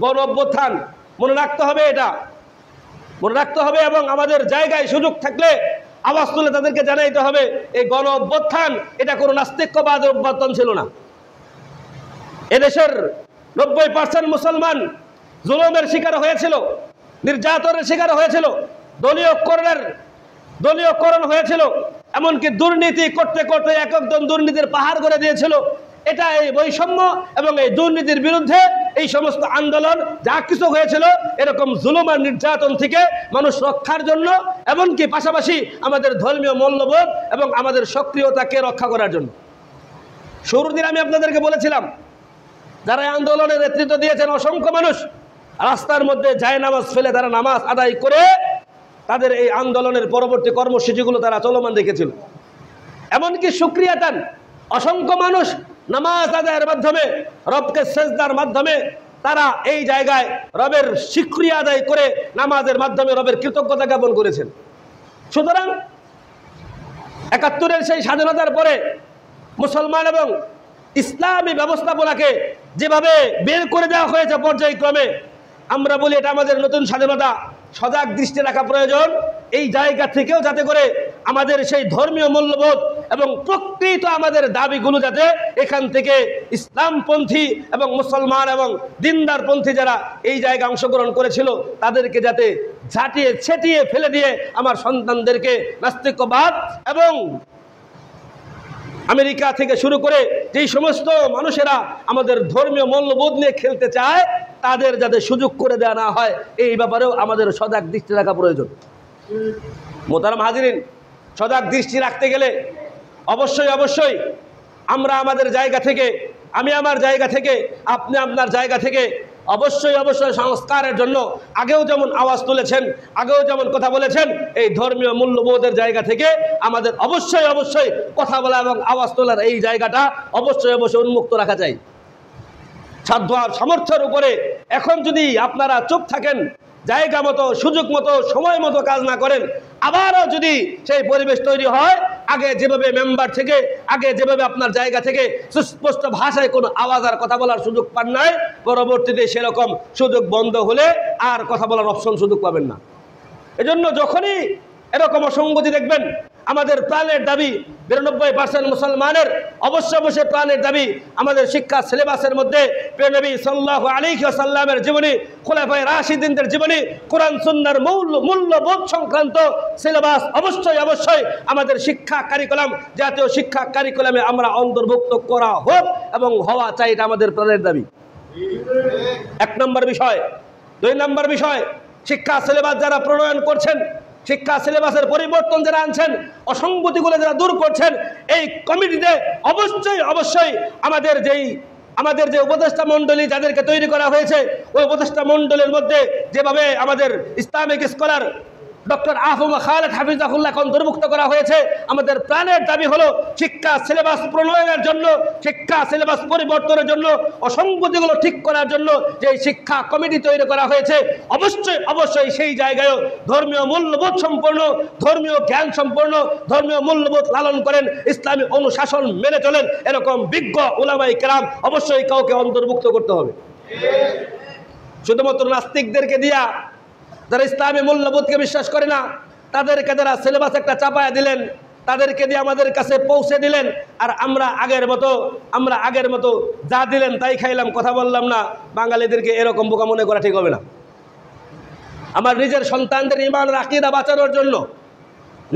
গণ অভ্যুত্থান মনে রাখতে হবে, এটা মনে রাখতে হবে এবং আমাদের জায়গায় সুযোগ থাকলে আওয়াজ তুলে তাদেরকে জানাইতে হবে, এই গণ অভ্যুত্থান এটা কোনো নাস্তিক্যবাদের অভ্যুত্থান ছিল না। এদেশের 90% মুসলমান জুলুমের শিকার হয়েছিল, নির্যাতনের শিকার হয়েছিল, দলীয়করণ হয়েছিল, এমনকি দুর্নীতি করতে করতে এক একজন দুর্নীতির পাহাড় করে দিয়েছিল। এটা এই বৈষম্য এবং এই দুর্নীতির বিরুদ্ধে এই সমস্ত আন্দোলন যা কিছু হয়েছিল, এরকম জুলুম আর নির্যাতন থেকে মানুষ রক্ষার জন্য, এমনকি পাশাপাশি আমাদের ধর্মীয় মূল্যবোধ এবং আমাদের সক্রিয়তাকে রক্ষা করার জন্য। শুরুর দিন আমি আপনাদেরকে বলেছিলাম, যারা আন্দোলনের নেতৃত্ব দিয়েছেন অসংখ্য মানুষ রাস্তার মধ্যে জায়নামাজ ফেলে তারা নামাজ আদায় করে তাদের এই আন্দোলনের পরবর্তী কর্মসূচিগুলো তারা চলমান রেখেছিল। এমনকি শুকরিয়াতান অসংখ্য মানুষ নামাজ আদায়ের মাধ্যমে, রবকে সেজদার মাধ্যমে তারা এই জায়গায় রবের শুকরিয়া আদায় করে নামাজের মাধ্যমে রবের কৃতজ্ঞতা জ্ঞাপন করেছেন। সুতরাং ৭১-এর সেই স্বাধীনতার পরে মুসলমান এবং ইসলামী ব্যবস্থাপনাকে যেভাবে বের করে দেওয়া হয়েছে পর্যায়ক্রমে, আমরা বলি এটা আমাদের নতুন স্বাধীনতা। সজাগ দৃষ্টি রাখা প্রয়োজন এই জায়গা থেকেও, যাতে করে আমাদের সেই ধর্মীয় মূল্যবোধ এবং প্রকৃত আমাদের দাবিগুলো যাতে এখান থেকে ইসলামপন্থী এবং মুসলমান এবং দিনদারপন্থী যারা এই জায়গায় অংশগ্রহণ করেছিল তাদেরকে যাতে ঝাঁটিয়ে ছেটিয়ে ফেলে দিয়ে আমার সন্তানদেরকে নাস্তিক্যবাদ এবং আমেরিকা থেকে শুরু করে যেই সমস্ত মানুষেরা আমাদের ধর্মীয় মূল্যবোধ নিয়ে খেলতে চায় তাদের যাতে সুযোগ করে দেওয়া না হয়, এই ব্যাপারেও আমাদের সজাগ দৃষ্টি রাখা প্রয়োজন। মোহতারাম হাজিরিন, সজাগ দৃষ্টি রাখতে গেলে অবশ্যই আমরা আমাদের জায়গা থেকে, আমি আমার জায়গা থেকে, আপনি আপনার জায়গা থেকে অবশ্যই সংস্কারের জন্য আগেও যেমন আওয়াজ তুলেছেন, আগেও যেমন কথা বলেছেন, এই ধর্মীয় মূল্যবোধের জায়গা থেকে আমাদের অবশ্যই কথা বলা এবং আওয়াজ তোলার এই জায়গাটা অবশ্যই উন্মুক্ত রাখা চাই। সাধ্য আর সামর্থ্যের উপরে এখন যদি আপনারা চুপ থাকেন, জায়গা মতো, সুযোগ মতো, সময় মতো কাজ না করেন, আবারও যদি সেই পরিবেশ তৈরি হয়, আগে যেভাবে মেম্বার থেকে, আগে যেভাবে আপনার জায়গা থেকে সুস্পষ্ট ভাষায় কোনো আওয়াজ আর কথা বলার সুযোগ পান নাই, পরবর্তীতে সেরকম সুযোগ বন্ধ হলে আর কথা বলার অপশন সুযোগ পাবেন না। এজন্য যখনই এরকম অসঙ্গতি দেখবেন, আমাদের প্রাণের দাবি 92% মুসলমানের অবশ্যই প্রাণের দাবি আমাদের শিক্ষা সিলেবাসের মধ্যে প্রিয় নবী সাল্লাল্লাহু আলাইহি ওয়াসাল্লামের জীবনী, খোলাফায়ে রাশিদিনদের জীবনী, কোরআন সুন্নাহর মূল্যবোধ সংক্রান্ত সিলেবাস অবশ্যই আমাদের শিক্ষা কারিকুলাম, জাতীয় শিক্ষা কারিকুলামে আমরা অন্তর্ভুক্ত করা হোক এবং হওয়া চাই, এটা আমাদের প্রাণের দাবি। 1 নম্বর বিষয়। 2 নম্বর বিষয়, শিক্ষা সিলেবাস যারা প্রণয়ন করছেন, শিক্ষা সিলেবাসের পরিবর্তন যারা আনছেন, অসঙ্গতিগুলো যারা দূর করছেন, এই কমিটিতে অবশ্যই আমাদের যে উপদেষ্টা মণ্ডলী যাদেরকে তৈরি করা হয়েছে, ওই উপদেষ্টা মণ্ডলীর মধ্যে যেভাবে আমাদের Islamic scholar doctor Ahmad Khaled হাফিজাহুল্লাহ অন্তর্ভুক্ত করা হয়েছে, আমাদের প্রাণের দাবি হলো শিক্ষা সিলেবাস প্রণয়নের জন্য, শিক্ষা সিলেবাস পরিবর্তনের জন্য, অসঙ্গতিগুলো ঠিক করার জন্য যে শিক্ষা কমিটি তৈরি করা হয়েছে, অবশ্যই সেই জায়গায়ও ধর্মীয় মূল্যবোধ সম্পন্ন, ধর্মীয় জ্ঞান সম্পন্ন, ধর্মীয় মূল্যবোধ লালন করেন, ইসলামী অনুশাসন মেনে চলেন এরকম বিজ্ঞ উলামায়ে কেরাম অবশ্যই কাউকে অন্তর্ভুক্ত করতে হবে। শুধুমাত্র নাস্তিকদেরকে দিয়া, যারা ইসলামী মূল্যবোধকে বিশ্বাস করে না, তাদেরকে যারা সিলেবাস একটা চাপায়া দিলেন, তাদেরকে দিয়ে আমাদের কাছে পৌঁছে দিলেন, আর আমরা আগের মতো যা দিলেন তাই খাইলাম, কথা বললাম না, বাঙালিদেরকে এরকম বোকা মনে করা ঠিক হবে না। আমার নিজের সন্তানদের ঈমান আকীদা বাঁচানোর জন্য,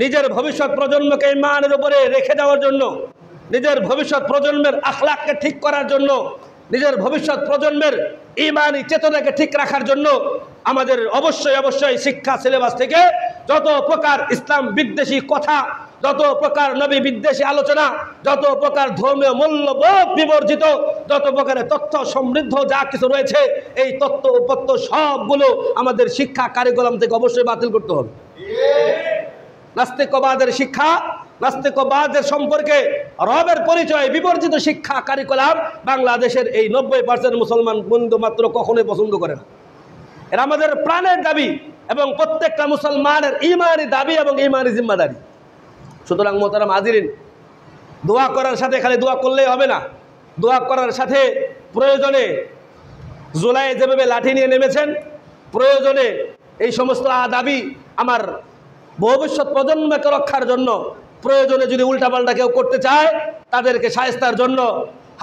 নিজের ভবিষ্যৎ প্রজন্মকে ঈমানের উপরে রেখে যাওয়ার জন্য, নিজের ভবিষ্যৎ প্রজন্মের আখলাককে ঠিক করার জন্য, নিজের ভবিষ্যৎ প্রজন্মের ঈমানি চেতনাকে ঠিক রাখার জন্য আমাদের অবশ্যই শিক্ষা সিলেবাস থেকে যত প্রকার ইসলাম বিদ্বেষী কথা, যত প্রকার নবী বিদ্বেষী আলোচনা, যত প্রকার ধর্মীয় মূল্যবোধ বিবর্জিত, যত প্রকারের তথ্য সমৃদ্ধ যা কিছু রয়েছে, এই তথ্য উপত্য সবগুলো আমাদের শিক্ষা কারিকুলাম থেকে অবশ্যই বাতিল করতে হবে। নাস্তিকবাদের শিক্ষা, নাস্তিকবাদের সম্পর্কে রবের পরিচয় বিবর্জিত শিক্ষা কারিকুলাম বাংলাদেশের এই 90% মুসলমান বন্ধু মাত্র কখনোই পছন্দ করে না। এরা আমাদের প্রাণের দাবি এবং প্রত্যেকটা মুসলমানের ইমানি দাবি এবং ইমানি জিম্মাদারি। সুতরাং মোহতারাম হাজিরিন, দোয়া করার সাথে খালি দোয়া করলেই হবে না, দোয়া করার সাথে প্রয়োজনে জুলাই যেভাবে লাঠি নিয়ে নেমেছেন, প্রয়োজনে এই সমস্ত দাবি আমার ভবিষ্যৎ প্রজন্মকে রক্ষার জন্য, প্রয়োজনে যদি উল্টাপাল্টা কেউ করতে চায় তাদেরকে শায়েস্তার জন্য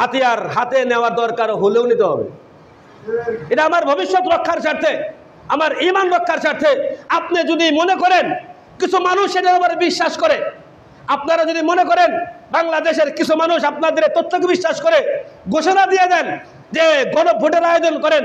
হাতিয়ার হাতে নেওয়ার দরকার হলেও নিতে হবে। এটা আমার ভবিষ্যৎ রক্ষার স্বার্থে, আমার ঈমান রক্ষার স্বার্থে। আপনি যদি মনে করেন কিছু মানুষ এটার উপরে বিশ্বাস করে, আপনারা যদি মনে করেন বাংলাদেশের কিছু মানুষ আপনাদের তথ্যকে বিশ্বাস করে ঘোষণা দিয়ে দেন যে গণভোটের আয়োজন করেন,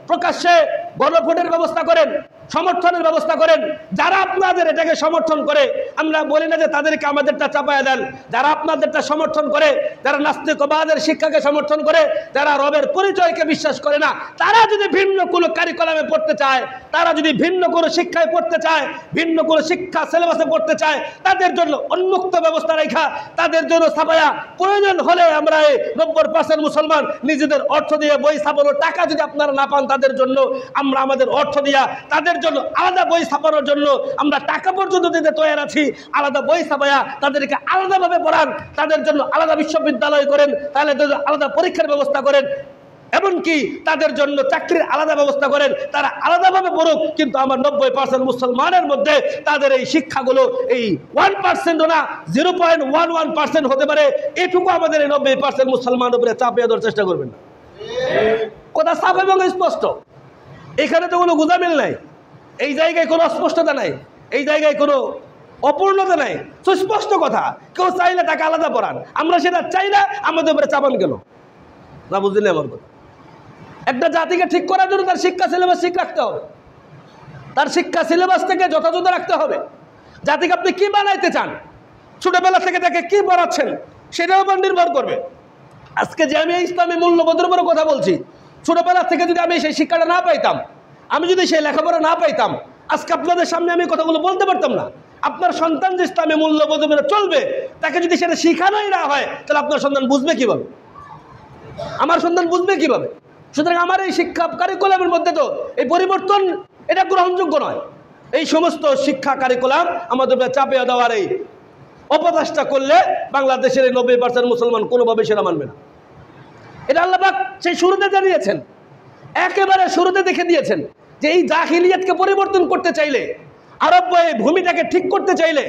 প্রকাশ্যে গণভোটের ব্যবস্থা করেন, সমর্থনের ব্যবস্থা করেন, যারা আপনাদের এটাকে সমর্থন করে, আমরা বলি না যে তাদেরকে আমাদেরটা চাপায়া দেন, যারা আপনাদেরটা সমর্থন করে, যারা নাস্তিকবাদের শিক্ষাকে সমর্থন করে, যারা রবের পরিচয়কে বিশ্বাস করে না, তারা যদি ভিন্ন কোনো কারিকুলামে পড়তে চায়, তারা যদি ভিন্ন কোনো শিক্ষায় পড়তে চায়, ভিন্ন কোনো শিক্ষা সিলেবাসে পড়তে চায়, তাদের জন্য উন্মুক্ত ব্যবস্থা রেখা, তাদের জন্য ছাপায়া প্রয়োজন হলে আমরা এই 90% মুসলমান নিজেদের অর্থ দিয়ে বই ছাপানোর টাকা যদি আপনারা না পান, তাদের জন্য আমরা আমাদের অর্থ দিয়া তাদের জন্য আলাদা বই ছাপানোর জন্য আমরা টাকা পর্যন্ত দিতে তৈরি আছি। আলাদা বই ছাপায়া তাদেরকে আলাদাভাবে পড়ান, তাদের জন্য আলাদা বিশ্ববিদ্যালয় করেন, তাহলে আলাদা পরীক্ষার ব্যবস্থা করেন, এমনকি তাদের জন্য চাকরির আলাদা ব্যবস্থা করেন, তারা আলাদাভাবে পড়ুক। কিন্তু আমার 90% মুসলমানের মধ্যে তাদের এই শিক্ষাগুলো এই 1% না 0.11% হতে পারে, এটুকু আমাদের এই 90% মুসলমান উপরে চাপিয়ে দেওয়ার চেষ্টা করবেন না। কথা সাফ এবং স্পষ্ট, এখানে তো কোনো গুজামিল নাই, এই জায়গায় কোনো অস্পষ্টতা নাই, এই জায়গায় কোনো অপূর্ণতা নাই, সুস্পষ্ট কথা। কেউ চাইলে তাকে আলাদা পড়ান, আমরা সেটা চাই না, আমাদের উপরে চাপান কেন? না বুঝলেন আমার কথা? একটা জাতিকে ঠিক করার জন্য তার শিক্ষা সিলেবাস ঠিক রাখতে হবে, তার শিক্ষা সিলেবাস থেকে যথাযথ রাখতে হবে। জাতিকে আপনি কি বানাইতে চান, ছোটবেলা থেকে তাকে কি পড়াচ্ছেন, সেটার উপর নির্ভর করবে। আজকে যে আমি ইসলামী মূল্যবোধের উপরে কথা বলছি, ছোটবেলা থেকে যদি আমি সেই শিক্ষাটা না পাইতাম, আমি যদি সেই লেখাপড়া না পাইতাম, আজকে আপনাদের সামনে আমি কথাগুলো বলতে পারতাম না। আপনার সন্তান যে ইসলামী মূল্যবোধ উপরে চলবে, তাকে যদি সেটা শিখানোই না হয়, তাহলে আপনার সন্তান বুঝবে কিভাবে? আমার সন্তান বুঝবে কিভাবে? সুতরাং আমার এই শিক্ষা কারিকুলামের মধ্যে তো এই পরিবর্তন এটা গ্রহণযোগ্য নয়। এই সমস্ত শিক্ষা কারিকুলাম আমাদের চাপিয়ে দেওয়ার এই অপচেষ্টা করলে বাংলাদেশের এই 90% মুসলমান কোনোভাবে সেটা মানবে না। এটা আল্লাহ পাক সেই শুরুতে জানিয়েছেন, একেবারে শুরুতে দেখে দিয়েছেন যে এই জাহিলিয়াতকে পরিবর্তন করতে চাইলে, আরব এই ভূমিটাকে ঠিক করতে চাইলে,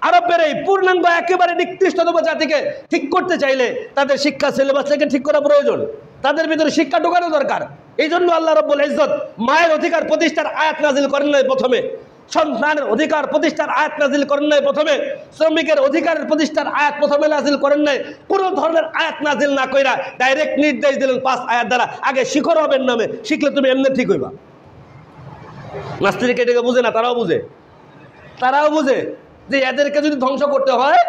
আরবের এই পূর্ণাঙ্গ একেবারে নিকৃষ্টতম জাতিকে ঠিক করতে চাইলে তাদের শিক্ষা সিলেবাসটাকে ঠিক করা প্রয়োজন, তাদের ভিতরে শিক্ষা ঢোকানো দরকার। এই জন্য আল্লাহ রাব্বুল ইজ্জত মায়ের অধিকার প্রতিষ্ঠার আয়াত নাজিল করেন নাই প্রথমে, সন্তানের অধিকার প্রতিষ্ঠার আয়াত নাজিল করেন নাই প্রথমে, শ্রমিকের অধিকারের প্রতিষ্ঠার আয়াত প্রথমে নাজিল করেন নাই। কোনো ধরনের আয়াত নাজিল না কইরা ডাইরেক্ট নির্দেশ দিলেন 5 আয়াত দ্বারা, আগে শিখর হবেন নামে, শিখলে তুমি এমনি ঠিক হইবা। নাস্তিক এটাকে বুঝে না, তারাও বুঝে যে এদেরকে যদি ধ্বংস করতে হয়,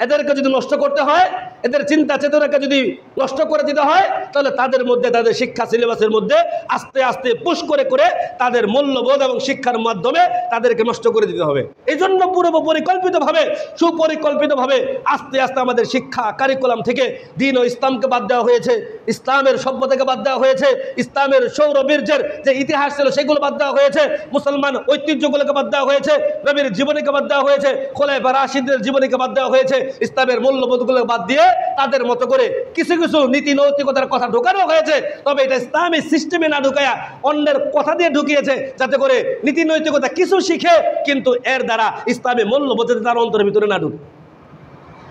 এদেরকে যদি নষ্ট করতে হয়, এদের চিন্তা চেতনাকে যদি নষ্ট করে দিতে হয়, তাহলে তাদের মধ্যে, তাদের শিক্ষা সিলেবাসের মধ্যে আস্তে আস্তে পুশ করে করে তাদের মূল্যবোধ এবং শিক্ষার মাধ্যমে তাদেরকে নষ্ট করে দিতে হবে। এই জন্য পরিকল্পিতভাবে, সুপরিকল্পিতভাবে আস্তে আস্তে আমাদের শিক্ষা কারিকুলাম থেকে দ্বীন ও ইসলামকে বাদ দেওয়া হয়েছে, ইসলামের সভ্যতাকে বাদ দেওয়া হয়েছে, ইসলামের সৌরবীর্যের যে ইতিহাস ছিল সেগুলো বাদ দেওয়া হয়েছে, মুসলমান ঐতিহ্যগুলোকে বাদ দেওয়া হয়েছে, নবীর জীবনীকে বাদ দেওয়া হয়েছে, খোলাফা রাশিদদের জীবনীকে বাদ দেওয়া হয়েছে, ইসলামের মূল্যবোধগুলো বাদ দিয়ে তাদের মতো করে কিছু কিছু নীতি নৈতিকতার কথা ঢোকানো হয়েছে। তবে এটা ইসলামী সিস্টেমে না ঢুকায়া অন্যের কথা দিয়ে ঢুকিয়েছে, যাতে করে নীতি নৈতিকতা কিছু শিখে কিন্তু এর দ্বারা ইসলামী মূল্যবোধের তার অন্তরের ভিতরে না ঢুকে।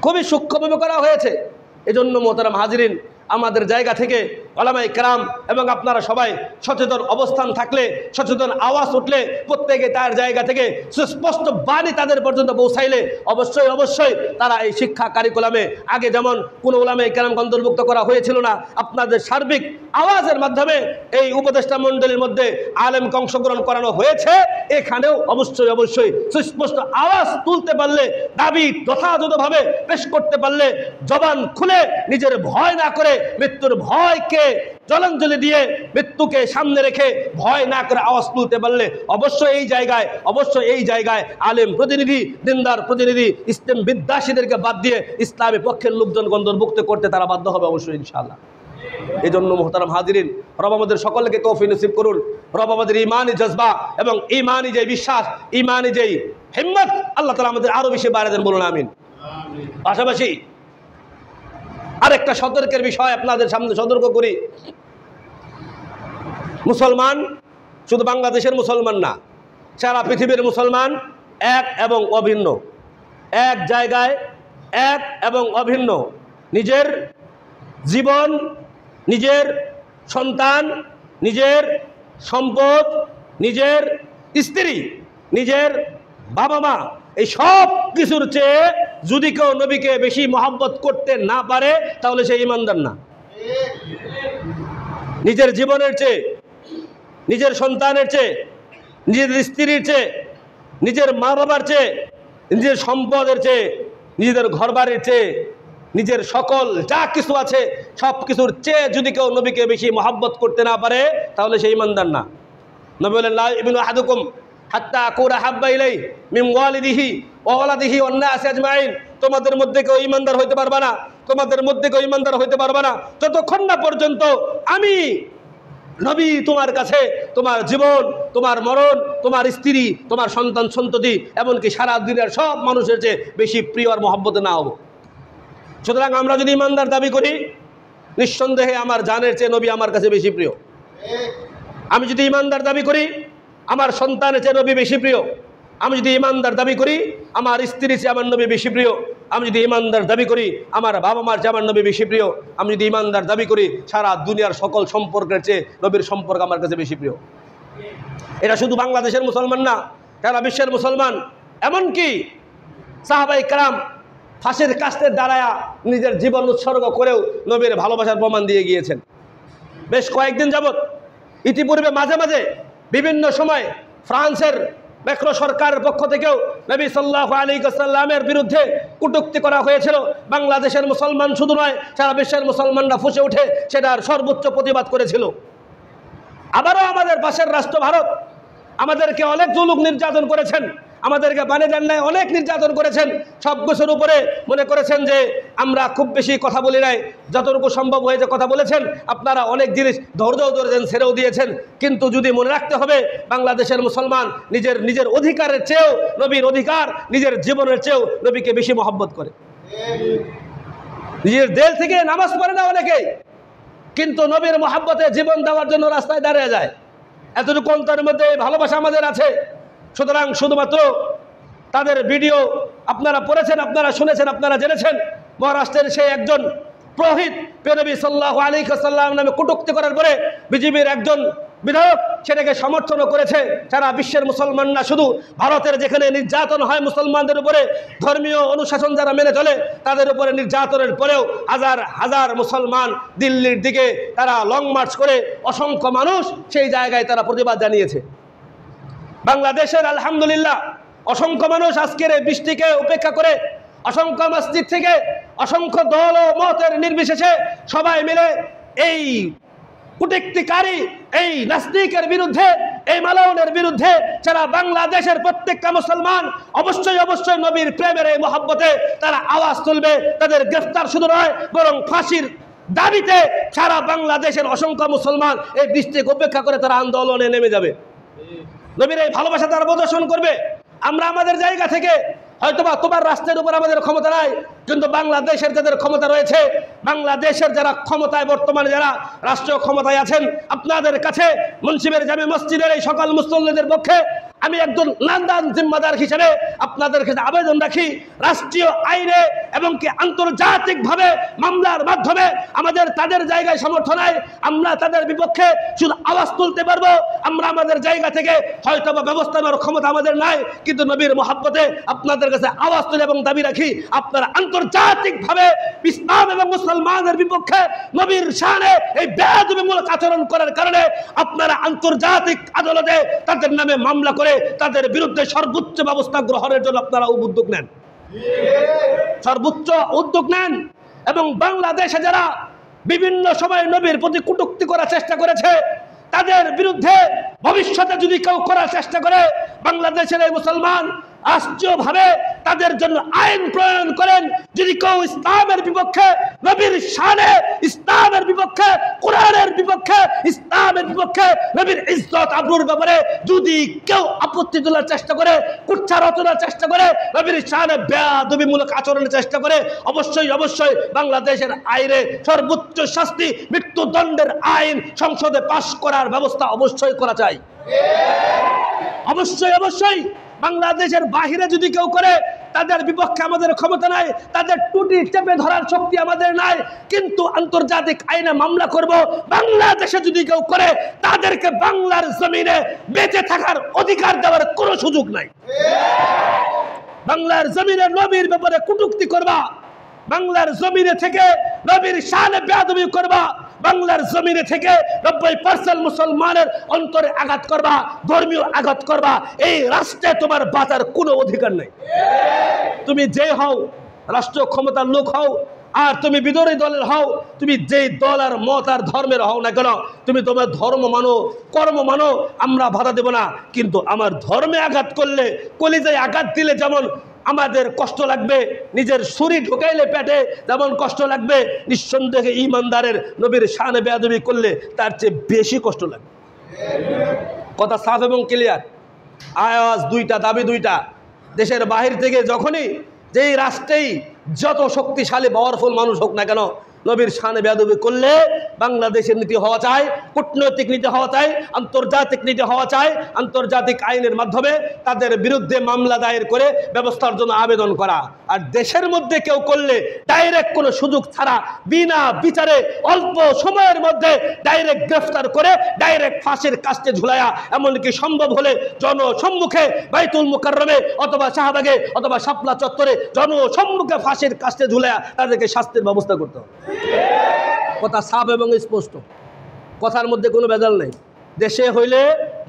খুবই সূক্ষ্মভাবে করা হয়েছে। এজন্য মোহতারাম হাজিরিন, আমাদের জায়গা থেকে ওলামায়ে কেরাম এবং আপনারা সবাই সচেতন অবস্থান থাকলে, সচেতন আওয়াজ উঠলে, প্রত্যেকে তার জায়গা থেকে সুস্পষ্ট বাণী তাদের পর্যন্ত পৌঁছাইলে অবশ্যই অবশ্যই তারা এই শিক্ষা কারিকুলামে আগে যেমন কোনো ওলামায়ে কেরামকে অন্তর্ভুক্ত করা হয়েছিল না, আপনাদের সার্বিক আওয়াজের মাধ্যমে এই উপদেষ্টা মণ্ডলীর মধ্যে আলেমকে অংশগ্রহণ করানো হয়েছে। এখানেও অবশ্যই অবশ্যই সুস্পষ্ট আওয়াজ তুলতে পারলে, দাবি যথাযথভাবে পেশ করতে পারলে, জবান খুলে নিজের ভয় না করে, মৃত্যুর ভয়কে জলাঞ্জলি দিয়ে মৃত্যুকে সামনে রেখে ভয় না করে আওয়াজ তুলতে পারলে অবশ্যই এই জায়গায় আলেম প্রতিনিধি, দিনদার প্রতিনিধি, ইসলাম বিদ্যাসীদেরকে বাদ দিয়ে ইসলামী পক্ষের লোকজন গন্তর্ভুক্ত করতে তারা বাধ্য হবে অবশ্যই ইনশাআল্লাহ। এই জন্য মোহতারাম হাজিরিন, রব আমাদের সকলকে তৌফিক নসিব করুন। রব আমাদের ইমানি জজবা এবং ইমানি যে বিশ্বাস, ইমানি যে হিম্মত আল্লাহ তাআলা আমাদের আরো বেশি বাড়িয়ে দেন, বলুন আমিন। পাশাপাশি আরেকটা সতর্কের বিষয় আপনাদের সামনে সতর্ক করি, মুসলমান শুধু বাংলাদেশের মুসলমান না, সারা পৃথিবীর মুসলমান এক এবং অভিন্ন, এক জায়গায় এক এবং অভিন্ন। নিজের জীবন, নিজের সন্তান, নিজের সম্পদ, নিজের স্ত্রী, নিজের বাবা মা, এই সব কিছুর চেয়ে যদি কেউ নবীকে বেশি মহব্বত করতে না পারে তাহলে সে ঈমানদার না। নিজের জীবনের চেয়ে, নিজের সন্তানের চেয়ে, নিজের স্ত্রীর চেয়ে, নিজের মা বাবার চেয়ে, নিজের সম্পদের চেয়ে, নিজেদের ঘরবাড়ির চেয়ে, নিজের সকল যা কিছু আছে সব কিছুর চেয়ে যদি কেউ নবীকে বেশি মহব্বত করতে না পারে তাহলে সে ঈমানদার না। নবী বলেন, লা ইউমিনু আহাদুকুম হাত্তা আকুনা হাব্বা ইলাইহি মিন ওয়ালিদিহি ওয়া ওয়ালাদিহি ওয়ান নাসি আজমাইন। তোমাদের মধ্যে কেউ ঈমানদার হইতে পারবে না, তোমাদের মধ্যে কেউ ঈমানদার হইতে পারবে না যতক্ষণ না পর্যন্ত আমি নবী তোমার কাছে তোমার জীবন, তোমার মরণ, তোমার স্ত্রী, তোমার সন্তান সন্ততি, এমনকি সারা দুনিয়ার সব মানুষের চেয়ে বেশি প্রিয় আর মহব্বতে না হব। সুতরাং আমরা যদি ঈমানদার দাবি করি, নিঃসন্দেহে আমার জানের চেয়ে নবী আমার কাছে বেশি প্রিয়। আমি যদি ঈমানদার দাবি করি, আমার সন্তানের চেয়ে নবী বেশি প্রিয়। আমি যদি ঈমানদার দাবি করি, আমার স্ত্রীর চেয়ে আমার নবী বেশি প্রিয়। আমি যদি ঈমানদার দাবি করি, আমার বাবা মার চেয়ে আমার নবী বেশি প্রিয়। আমি যদি ঈমানদার দাবি করি, সারা দুনিয়ার সকল সম্পর্কের চেয়ে নবীর সম্পর্ক আমার কাছে বেশি প্রিয়। এটা শুধু বাংলাদেশের মুসলমান না, সারা বিশ্বের মুসলমান। এমনকি সাহাবায়ে কেরাম ফাঁসির কাস্তের দাঁড়ায়া নিজের জীবন উৎসর্গ করেও নবীর ভালোবাসার প্রমাণ দিয়ে গিয়েছেন। বেশ কয়েকদিন যাবৎ, ইতিপূর্বে মাঝে মাঝে বিভিন্ন সময় ফ্রান্সের ম্যাক্রো সরকারের পক্ষ থেকেও নবী সাল্লাল্লাহু আলাইহি ওয়াসাল্লামের বিরুদ্ধে কটূক্তি করা হয়েছিল। বাংলাদেশের মুসলমান শুধু নয়, সারা বিশ্বের মুসলমানরা ফুঁসে উঠে সেটার সর্বোচ্চ প্রতিবাদ করেছিল। আবারও আমাদের পাশের রাষ্ট্র ভারত আমাদেরকে অনেক জুলুম নির্যাতন করেছেন, আমাদেরকে বানিয়ে দেন নাই, অনেক নির্যাতন করেছেন। সব কিছুর উপরে মনে করেছেন যে আমরা খুব বেশি কথা বলি নাই, যতটুকু সম্ভব হয়েছে কথা বলেছেন। আপনারা অনেক জিনিস ধৈর্যও ধরেছেন, ছেড়েও দিয়েছেন। কিন্তু যদি মনে রাখতে হবে, বাংলাদেশের মুসলমান নিজের অধিকারের চেয়েও, নবীর অধিকার নিজের জীবনের চেয়েও নবীকে বেশি মহব্বত করে। নিজের দেল থেকে নামাজ পড়ে না অনেকেই, কিন্তু নবীর মহব্বতে জীবন দেওয়ার জন্য রাস্তায় দাঁড়িয়ে যায়। এতটুকু অন্তরের মধ্যে ভালোবাসা আমাদের আছে। সুতরাং শুধুমাত্র তাদের ভিডিও আপনারা পড়েছেন, আপনারা শুনেছেন, আপনারা জেনেছেন। মহারাষ্ট্রের সেই একজন পুরোহিত নবী সাল্লাল্লাহু আলাইহি ওয়াসাল্লাম নামে কটূক্তি করার পরে বিজেপির একজন বিধায়ক সেটাকে সমর্থন করেছে। সারা বিশ্বের মুসলমান না, শুধু ভারতের যেখানে নির্যাতন হয় মুসলমানদের উপরে, ধর্মীয় অনুশাসন যারা মেনে চলে তাদের উপরে নির্যাতনের পরেও হাজার হাজার মুসলমান দিল্লির দিকে তারা লং মার্চ করে, অসংখ্য মানুষ সেই জায়গায় তারা প্রতিবাদ জানিয়েছে। বাংলাদেশের আলহামদুলিল্লাহ অসংখ্য মানুষ আজকের এই বৃষ্টিকে উপেক্ষা করে, অসংখ্য মসজিদ থেকে, অসংখ্য দল ও মতের নির্বিশেষে সবাই মিলে এই কুটিক্তিকারী, এই নাস্তিকের বিরুদ্ধে, এই মালাউনের বিরুদ্ধে সারা বাংলাদেশের প্রত্যেকটা মুসলমান অবশ্যই অবশ্যই নবীর প্রেমের এই মহব্বতে তারা আওয়াজ তুলবে। তাদের গ্রেফতার শুধু নয়, বরং ফাঁসির দাবিতে সারা বাংলাদেশের অসংখ্য মুসলমান এই বৃষ্টিকে উপেক্ষা করে তারা আন্দোলনে নেমে যাবে। নবীর এই ভালোবাসা তারা প্রদর্শন করবে। আমরা আমাদের জায়গা থেকে হয়তোবা তোমার রাষ্ট্রের উপর আমাদের ক্ষমতা নাই, কিন্তু বাংলাদেশের যাদের ক্ষমতা রয়েছে, বাংলাদেশের যারা ক্ষমতায় বর্তমানে যারা রাষ্ট্রীয় ক্ষমতায় আছেন, আপনাদের কাছে মুন্সিবের জামে মসজিদের এই সকল মুসল্লিদের পক্ষে আমি একজন নান্দান জিম্মাদার হিসেবে আপনাদের কাছে আবেদন রাখি, রাষ্ট্রীয় আইনে এবং কি আন্তর্জাতিকভাবে মামলার মাধ্যমে আমাদের তাদের জায়গায় সমর্থনায় আমরা তাদের বিপক্ষে শুধু আওয়াজ তুলতে পারবো। আমরা আমাদের জায়গা থেকে হয়তো বা ব্যবস্থা নেওয়ার ক্ষমতা আমাদের নাই, কিন্তু নবীর মহব্বতে আপনাদের কাছে আওয়াজ তুলে এবং দাবি রাখি, আপনারা আন্তর্জাতিকভাবে ইসলাম এবং মুসলমানদের বিপক্ষে নবীর শানে এই বেয়াদবিমূলক আচরণ করার কারণে আপনারা আন্তর্জাতিক আদালতে তাদের নামে মামলা করে তাদের বিরুদ্ধে সর্বোচ্চ ব্যবস্থা গ্রহণের জন্য আপনারা উদ্যোগ নেন, সর্বোচ্চ উদ্যোগ নেন। এবং বাংলাদেশে যারা বিভিন্ন সময় নবীর প্রতি কটূক্তি করার চেষ্টা করেছে, তাদের বিরুদ্ধে ভবিষ্যতে যদি কেউ করার চেষ্টা করে, বাংলাদেশের এই মুসলমান রাষ্ট্রীয়ভাবে তাদের জন্য আইন প্রণয়ন করেন। যদি কেউ ইসলামের বিপক্ষে, নবীর শানে, ইসলামের বিপক্ষে, কোরআনের বিপক্ষে, ইসলামের বিপক্ষে, নবীর ইজ্জত আবরুর ব্যাপারে যদি কেউ আপত্তি তোলার চেষ্টা করে, কুচ্ছা রচনার চেষ্টা করে, নবীর শানে বেয়াদবিমূলক আচরণের চেষ্টা করে, অবশ্যই অবশ্যই বাংলাদেশের আইনে সর্বোচ্চ শাস্তি, মৃত্যুদণ্ডের আইন সংসদে পাশ করার ব্যবস্থা অবশ্যই করা চাই। অবশ্যই অবশ্যই বাংলাদেশের বাহিরে যদি কেউ করে, তাদের বিপক্ষে আমাদের ক্ষমতা নাই, তাদের টুটি চেপে ধরার শক্তি আমাদের নাই, কিন্তু আন্তর্জাতিক আইনে মামলা করব। বাংলাদেশে যদি কেউ করে, তাদেরকে বাংলার জমিনে বেঁচে থাকার অধিকার দেওয়ার কোনো সুযোগ নাই। বাংলার জমিনে নবীর ব্যাপারে কটূক্তি করবা, বাংলার জমিনে থেকে নবীর শানে বেয়াদবি করবা, বাংলার জমিনে থেকে 90% মুসলমানের অন্তরে আঘাত করবা, ধর্মীয় আঘাত করবা, এই রাষ্ট্রে তোমার বাঁচার কোনো অধিকার নেই। তুমি যে হও, রাষ্ট্র ক্ষমতার লোক হও, আর তুমি বিরোধী দলের হও, তুমি যেই দল আর মত আর ধর্মের হও না কেন, তুমি তোমার ধর্ম মানো, কর্ম মানো, আমরা বাধা দেব না। কিন্তু আমার ধর্মে আঘাত করলে, কলিজায় আঘাত দিলে যেমন আমাদের কষ্ট লাগবে, নিজের ছুরি ঢুকাইলে পেটে যেমন কষ্ট লাগবে, নিঃসন্দেহে ইমানদারের নবীর শানে বেয়াদবি করলে তার চেয়ে বেশি কষ্ট লাগবে। কথা সাফ এবং ক্লিয়ার। আওয়াজ দুইটা, দাবি দুইটা। দেশের বাহির থেকে যখনই যেই রাষ্ট্রেই যত শক্তিশালী পাওয়ারফুল মানুষ হোক না কেন, নবীর শানে বেয়াদবি করলে বাংলাদেশের নীতি হওয়া চাই, কূটনৈতিক নীতি হওয়া চাই, আন্তর্জাতিক নীতি হওয়া চাই, আন্তর্জাতিক আইনের মাধ্যমে তাদের বিরুদ্ধে মামলা দায়ের করে ব্যবস্থার জন্য আবেদন করা। আর দেশের মধ্যে কেউ করলে ডাইরেক্ট কোনো সুযোগ ছাড়া বিনা বিচারে অল্প সময়ের মধ্যে ডাইরেক্ট গ্রেফতার করে ডাইরেক্ট ফাঁসির কাস্টে ঝুলায়া, এমনকি সম্ভব হলে জনসম্মুখে বাইতুল মুকাররমে অথবা শাহবাগে অথবা শাপলা চত্বরে জনসম্মুখে ফাঁসির কাস্টে ঝুলায়া তাদেরকে শাস্তির ব্যবস্থা করতে হবে। কথা সাফ এবং স্পষ্ট, কথার মধ্যে কোনো ভেজাল নেই। দেশে হইলে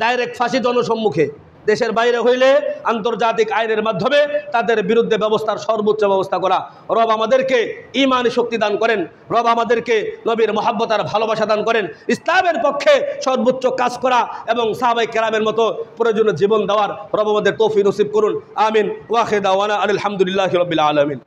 ডাইরেক্ট ফাঁসি জনসম্মুখে, দেশের বাইরে হইলে আন্তর্জাতিক আইনের মাধ্যমে তাদের বিরুদ্ধে ব্যবস্থার সর্বোচ্চ ব্যবস্থা করা। রব আমাদেরকে ঈমানি শক্তি দান করেন, রব আমাদেরকে নবীর মহাব্বত আর ভালোবাসা দান করেন, ইসলামের পক্ষে সর্বোচ্চ কাজ করা এবং সাহাবায়ে কেরামের মতো প্রয়োজনীয় জীবন দেওয়ার রব আমাদের তৌফিক নসিব করুন। আমিন। ওয়া আখিরু দাওয়ানা আলহামদুলিল্লাহি রাব্বিল আলামিন।